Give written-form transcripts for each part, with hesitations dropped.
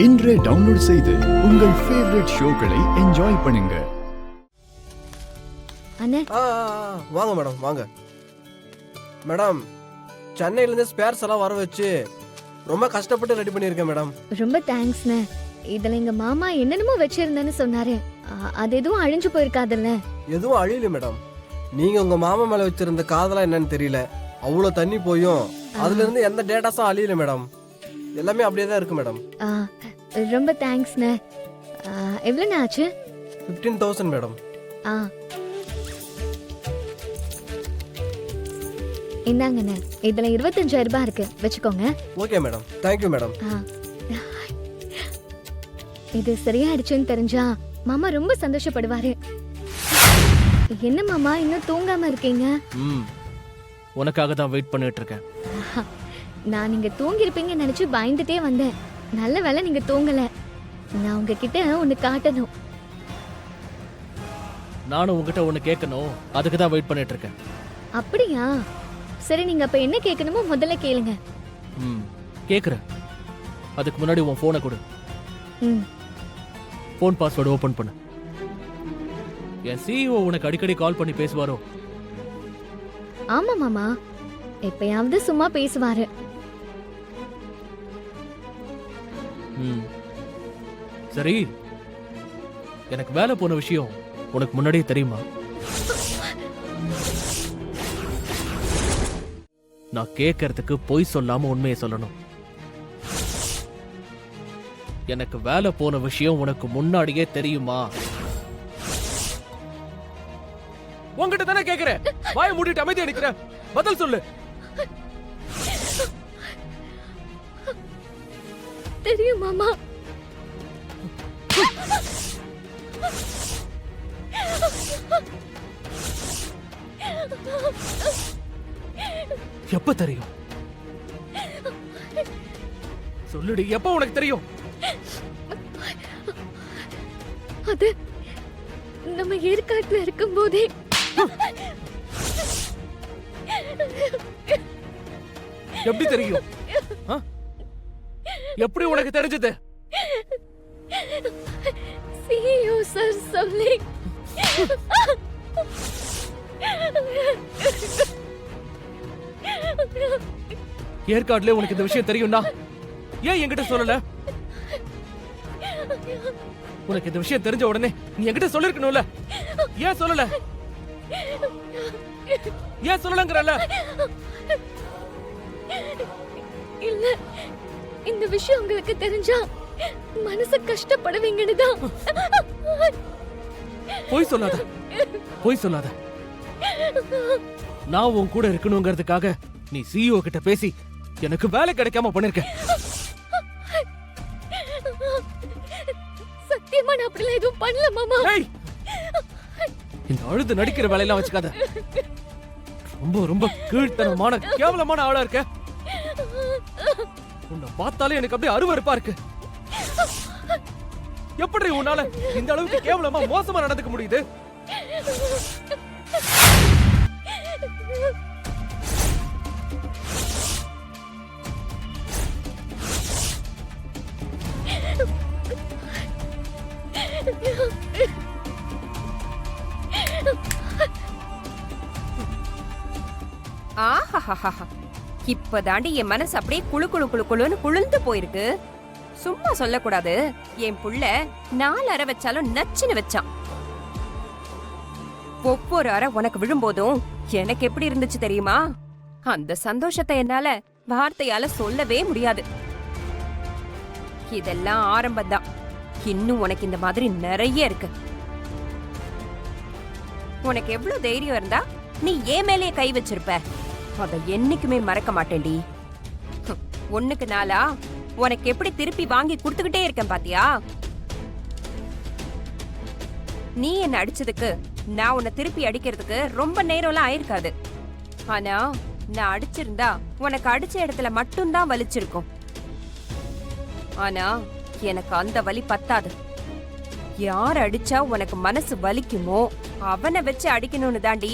இன்றே டவுன்லோட் செய்து உங்கள் ஃபேவரட் ஷோக்களை என்ஜாய் பண்ணுங்க. அண்ணே வாங்க மேடம் வாங்க மேடம். சென்னையிலேருந்து ஸ்பேர்ஸ் எல்லாம் வர வச்சு ரொம்ப கஷ்டப்பட்டு ரெடி பண்ணியிருக்கேன் மேடம். ரொம்ப தேங்க்ஸ்ண்ணே. இதுல எங்க மாமா என்னென்னமோ வச்சிருந்தேன்னு சொன்னாரு. அது எதுவும் அழிஞ்சு போயிருக்காதுல்ல? எதுவும் அழியல மேடம். நீங்க உங்க மாமா மேல வச்சிருந்த காதலா என்னன்னு தெரியல, அவ்வளோ தண்ணி போயும் அதுல இருந்து எந்த டேட்டாஸும் அழியல மேடம். எல்லாமே அப்படியே தான் இருக்கு மேடம். ரொம்ப தேங்க்ஸ்ண்ணே. எவ்வளோண்ணே ஆச்சு? 15,000 மேடம். இந்தாங்கண்ணே, இதுல 25,000 ரூபாய் இருக்கு, வச்சுக்கோங்க. Okay madam, thank you madam. இது சரியாயிடுச்சுன்னு தெரிஞ்சா மாமா ரொம்ப சந்தோஷப்படுவாரு. என்ன மாமா இன்னும் தூங்காம இருக்கீங்க? உனக்காக தான் வெயிட் பண்ணிட்டு இருக்கேன். நான் நீங்க தூங்கி இருப்பீங்கன்னு நினைச்சு பயந்துட்டே வந்தேன். நல்ல வேளை நீங்க தூங்கல. நான் உங்ககிட்ட ஒன்னு காட்டணும். நானும் உங்ககிட்ட ஒன்னு கேட்கணும், அதுக்கு தான் வெயிட் பண்ணிட்டு இருக்கேன். அப்படியா? சரி, நீங்க அப்ப என்ன கேட்கணுமோ முதல்ல கேளுங்க. கேக்குறேன். அதுக்கு முன்னாடி உன் போனை கொடு. போன் பாஸ்வேர்டு ஓபன் பண்ணு. என் சிஇஓ உனக்கு அடிக்கடி கால் பண்ணி பேசுவாரோ? ஆமா மாமா, எப்பயாவது சும்மா பேசுவாரு. சரி, எனக்கு வேலை போன விஷயம் உனக்கு முன்னாடியே தெரியுமா? நான் கேட்கறதுக்கு பொய் சொல்லாம உண்மையை சொல்லணும். எனக்கு வேலை போன விஷயம் உனக்கு முன்னாடியே தெரியுமா? உங்ககிட்ட தானே கேக்குறேன். வாயை மூடிட்டு அமைதியா நிக்கிற, பதில் சொல்லு. தெரியும் மாமா. எப்ப தெரியும்? சொல்லுடி, எப்ப உனக்கு தெரியும்? அது நம்ம ஏற்காட்டுல இருக்கும் போதே. எப்படி தெரியும்? எப்படி உனக்கு தெரிஞ்சது? சிஇஓ சார் சொல்லி. ஏற்காடுல உனக்கு இந்த விஷயம் தெரியும்னா ஏன் என்கிட்ட சொல்லல? உனக்கு இந்த விஷயம் தெரிஞ்ச உடனே நீ என்கிட்ட சொல்லிருக்கணும்ல. ஏன் சொல்லல? ஏன் சொல்லலங்கறல? இல்ல, இந்த விஷயம் உங்களுக்கு தெரிஞ்சா மனசு கஷ்டப்படுவீங்கன்னு தான். போய் சொல்லாத, போய் சொல்லாத. நான் உன் கூட இருக்கணுங்கிறதுக்காக நீ சிஇஓ கிட்ட பேசி எனக்கு வேலை கிடைக்காம பண்ணிருக்க. சத்தியமா நான் அப்படி எதுவும் பண்ணல மாமா. இந்த அழுது நடிக்கிற வேலையெல்லாம் வச்சுக்காத. ரொம்ப ரொம்ப கீழ்த்தனமான கேவலமான ஆளா இருக்க. உன்னை பார்த்தாலே எனக்கு அப்படியே அருவருப்பா இருக்கு. எப்படி உன்னால இந்த அளவுக்கு கேவலமா மோசமா நடந்துக்க முடியுது? இப்பதாண்டி என் மனசு அப்படியே குழு குழு குழு குழுன்னு குளிர்ந்து போயிருக்கு. சும்மா சொல்லக்கூடாது. என் புள்ள 4 அறை வச்சாலும் நச்சுன்னு வச்சான். ஒவ்வொரு அறை உனக்கு விழும்போதும் எனக்கு எப்படி இருந்துச்சு தெரியுமா? அந்த சந்தோஷத்தை என்னால வார்த்தையால சொல்லவே முடியாது. இதெல்லாம் ஆரம்பம்தான். இன்னும் உனக்கு இந்த மாதிரி நிறைய இருக்கு. உனக்கு எவ்வளவு தைரியம் இருந்தா நீ ஏன் மேலேயே கை வச்சிருப்ப? அதை என்னைக்குமே மறக்க மாட்டேன்டி. 1க்கு 4 உனக்கு எப்படி திருப்பி வாங்கி கொடுத்துக்கிட்டே இருக்கேன் பாத்தியா? நீ என்ன அடிச்சதுக்கு நான் உன்னை திருப்பி அடிக்கிறதுக்கு ரொம்ப நேரம்லாம் ஆயிருக்காது. ஆனா நான் அடிச்சிருந்தா உனக்கு அடிச்ச இடத்துல மட்டும்தான் வலிச்சிருக்கும். ஆனா எனக்கு அந்த வலி பத்தாது. யார் அடிச்சா உனக்கு மனசு வலிக்குமோ அவனை வச்சு அடிக்கணும்னு தாண்டி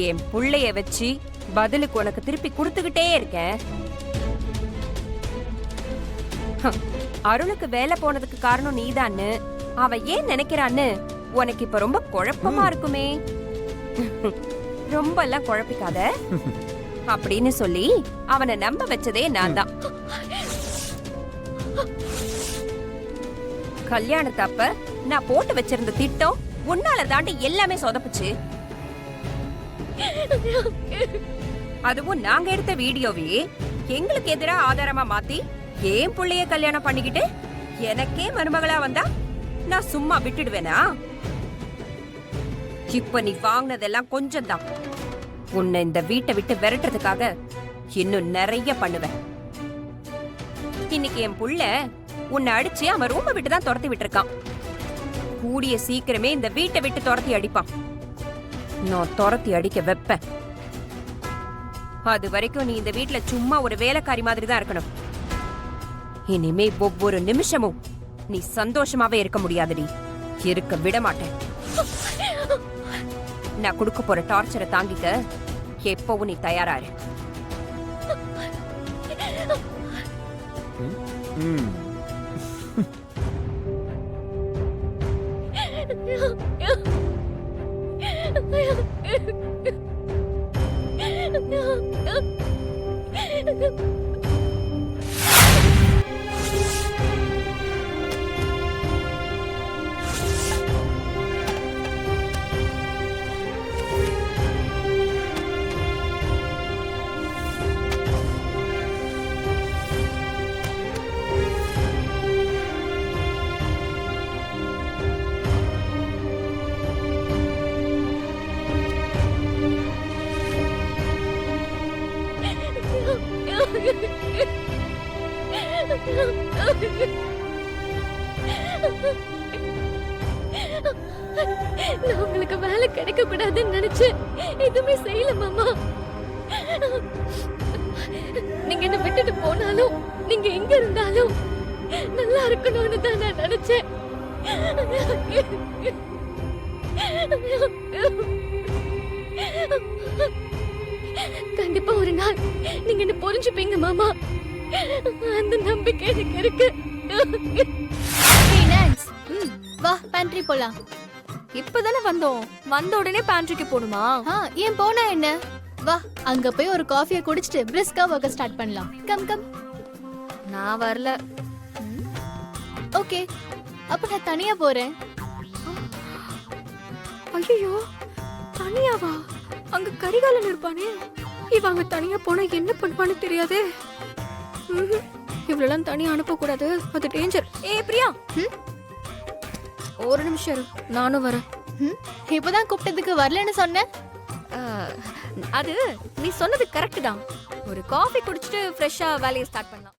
என் புள்ளைய வச்சு பதிலுக்கு உனக்கு திருப்பி கொடுத்துக்கிட்டே இருக்கேன். அருளுக்கு வேலை போனதுக்கு காரணம் நீதான்னு அவ ஏன் நினைக்கிறான்னு உனக்கு இப்ப ரொம்ப குழப்பமா இருக்குமே. ரொம்ப எல்லாம் குழப்பிக்காத அப்படின்னு சொல்லி அவனை நம்ப வச்சதே நான் தான். கல்யாணத்தப்ப நான் போட்டு வச்சிருந்த திட்டம் உன்னால தாண்டி எல்லாமே சொதப்புச்சு. அதுவும் நாங்க எடுத்த வீடியோவே எங்களுக்கு எதிரா ஆதாரமா மாத்தி ஏன் புள்ளைய கல்யாணம் பண்ணிக்கிட்டு எனக்கே மருமகளா வந்தா நான் சும்மா விட்டுடுவேனா? இப்ப நீ வாங்கினதெல்லாம் கொஞ்சம் தான். உன்னை இந்த வீட்டை விட்டு விரட்டுறதுக்காக இன்னும் நிறைய பண்ணுவேன். இன்னைக்கு என் புள்ள உன்னை அடிச்சு அவன் ரூமை விட்டு தான் துரத்தி விட்டுருக்கான். கூடிய சீக்கிரமே இந்த வீட்டை விட்டு துரத்தி அடிப்பான். நான் துரத்தி அடிக்க வைப்பேன். அது வரைக்கும் நீ இந்த வீட்டுல சும்மா ஒரு வேலைக்காரி மாதிரி தான் இருக்கணும். இனிமே ஒவ்வொரு நிமிஷமும் நீ சந்தோஷமாவே இருக்க முடியாதுடி. இருக்க விட மாட்டேன். நான் கொடுக்க போற டார்ச்சரை தாங்கிக்க எப்பவும் நீ தயாராரு. நான் உங்களுக்கு வேலை கிடைக்க கூடாதுன்னு நினைச்சு எதுவுமே செய்யல மாமா. நீங்க என்ன விட்டுட்டு போனாலும் நீங்க எங்க இருந்தாலும் நல்லா இருக்கணும்னு தான் நான் நினைச்சேன். கண்டிப்பா ஒரு நாள் நீங்க என்ன புரிஞ்சுப்பீங்க மாமா. அந்த நம்பிக்கை எனக்கு இருக்கு. வா பேண்ட்ரி போலாம். இப்பதானே வந்தோம். வந்த உடனே பேண்ட்ரிக்கு போணுமா? ஏன் போனா என்ன? வா அங்க போய் ஒரு காஃபியை குடிச்சிட்டு பிரிஸ்கா ஒர்க் ஸ்டார்ட் பண்ணலாம். Come come. நான் வரல. ஓகே அப்ப நான் தனியா போறேன். ஐயோ தனியாவா? அங்க கரிகாலன் இருப்பானே. இவங்க தனியா போனா என்ன பண்ணுவான்னு தெரியாதே. இவ்வளவு தனியா அனுப்ப கூடாது. அது டேஞ்சர். ஏய் பிரியா, ஒரு நிமிஷம் இரு, நானும் வரேன். இப்பதான் கூப்பிட்டதுக்கு வரலன்னு சொன்னேன். அது நீ சொன்னது கரெக்ட் தான். ஒரு காஃபி குடிச்சிட்டு ஃப்ரெஷ்ஷா வேலையை ஸ்டார்ட் பண்ணலாம்.